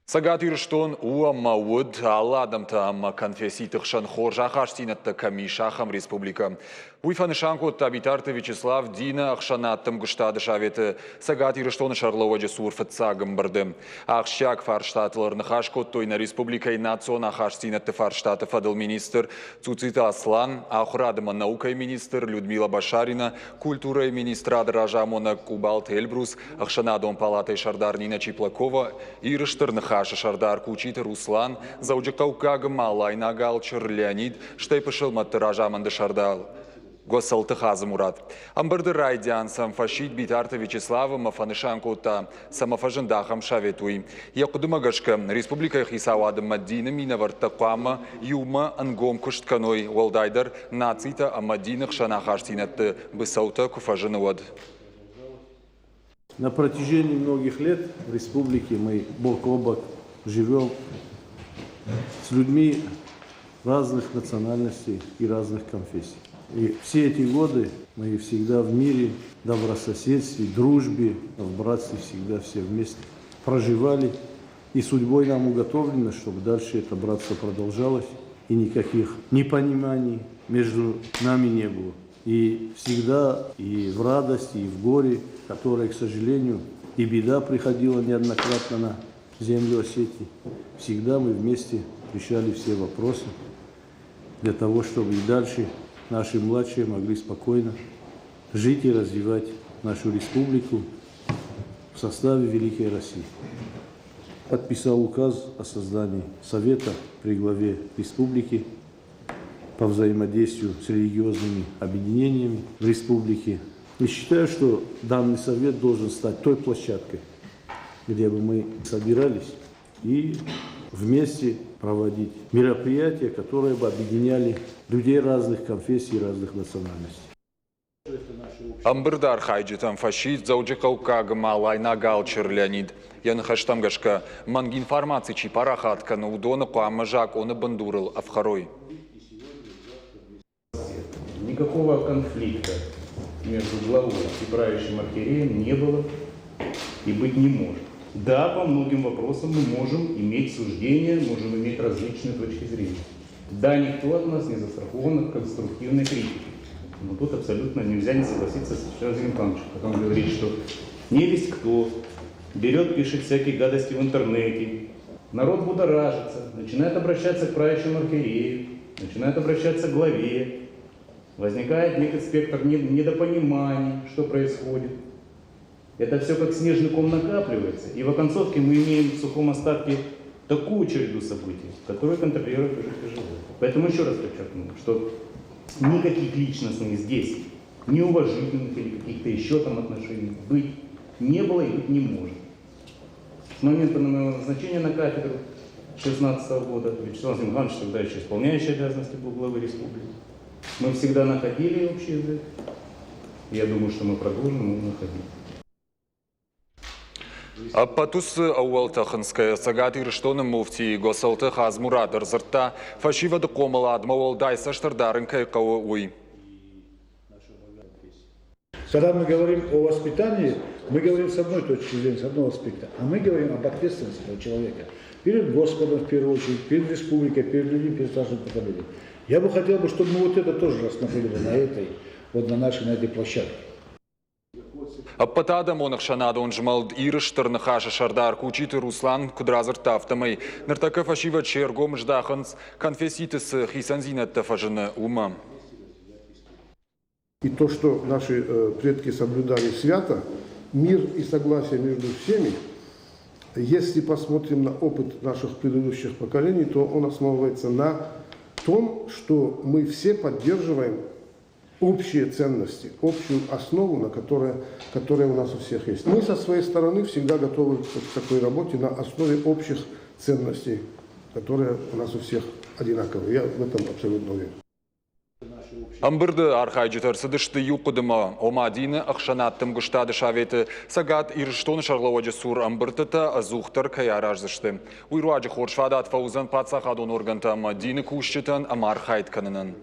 Сагат ирштон уа мауд алладамта амма конфессийтых шанхор жахаштинатта камишахам республика. Уйфанышанко табитарты Вячеслав Дина ахшанаттым гыштады шаветы сагат ирштон шарловаджа сурфатсагым барды. Ахшак фарштатларны хашкоттойна республика и национ ахаштинатты фарштаты фадыл министр Цуцита Аслан, ахрадыма наукай министр Людмила Башарина, культурай министра Ражамона Кубалт Эльбрус, ахшанадон палатай Шардар Нина Чиплакова, ирштырны Хаша Шардар Кучита Руслан, Заудjakaukaga Малайна Галчер Леонид, Штейпашил Маттаражаманда Шардал. Госалты Хазамурат. Амбарды Райдян самфашид битарта Вячеслава Мафанышанкота самофажендахам шаветуи. Якудумагашка Республика Хисавада Мадина Минавартакама Юма Ангом Куштканой Уалдайдар Нацита Амадинах Шанахаштинат Бысаута Куфаженуад. На протяжении многих лет в республике мы бок о бок живем с людьми разных национальностей и разных конфессий. И все эти годы мы всегда в мире, добрососедстве, дружбе, в братстве всегда все вместе проживали. И судьбой нам уготовлено, чтобы дальше это братство продолжалось. И никаких непониманий между нами не было. И всегда и в радости, и в горе, которое, к сожалению, и беда приходила неоднократно на землю Осетии, всегда мы вместе решали все вопросы для того, чтобы и дальше наши младшие могли спокойно жить и развивать нашу республику в составе Великой России. Подписал указ о создании Совета при главе республики по взаимодействию с религиозными объединениями в республике. И считаю, что данный совет должен стать той площадкой, где бы мы собирались и вместе проводить мероприятия, которые бы объединяли людей разных конфессий, разных национальностей. Амбырдар хайджитам фашист Заудjakaukaga Малайна Галчер Леонид. Янхаштамгашка манги информации чипарахатка на удона куамажак он бандурил авхарой. Никакого конфликта между главой и правящим архиереем не было и быть не может. Да, по многим вопросам мы можем иметь суждения, можем иметь различные точки зрения. Да, никто от нас не застрахован от конструктивной критики. Но тут абсолютно нельзя не согласиться с Вячеславом Ивановичем, когда он говорит, что не весь кто берет, пишет всякие гадости в интернете, народ будоражится, начинает обращаться к правящему архиерею, начинает обращаться к главе, возникает некий спектр недопониманий, что происходит. Это все как снежный ком накапливается, и в оконцовке мы имеем в сухом остатке такую череду событий, которую контролировать уже тяжело. Поэтому еще раз подчеркну, что никаких личностных здесь, неуважительных или каких-то еще там отношений быть не было и быть не может. С момента моего назначения на кафедру 2016 года, Вячеслав Иванович, тогда еще исполняющий обязанности был главы республики, мы всегда находили общий язык. Я думаю, что мы продолжим его находить. Патус ауалтаханская сагат ирштоны муфти Госалты Хазмурат Рзарта фашива докомала адмауалдай саштардарынкай кау уй. Когда мы говорим о воспитании, мы говорим с одной точки зрения, с одного аспекта, а мы говорим об ответственности этого человека перед Господом, в первую очередь, перед республикой, перед людьми, перед старшим поколением. Я бы хотел, чтобы мы вот это тоже рассмотрели на этой площадке. Аппатада монахшанада он жмалд ирштырны хаша Шардар Кучиты Руслан Кудразыр тафтамай. Нартака фашива чергом ждаханс конфесситес хисанзинатта фажына ума. И то, что наши предки соблюдали свято, мир и согласие между всеми, если посмотрим на опыт наших предыдущих поколений, то он основывается на том, что мы все поддерживаем общие ценности, общую основу, которая у нас у всех есть. Мы со своей стороны всегда готовы к такой работе на основе общих ценностей, которые у нас у всех одинаковые. Я в этом абсолютно уверен. Амбырды архайджитар сыдышты юқыдыма омадины ақшанаттым гыштады шаветі сагат ирштон шарлауаджы сур амбыртыта азухтар каяраждышты. Уйруаджы хоршвадат фаузан патсахадон органта амадины кушчытан амар хайтканынан.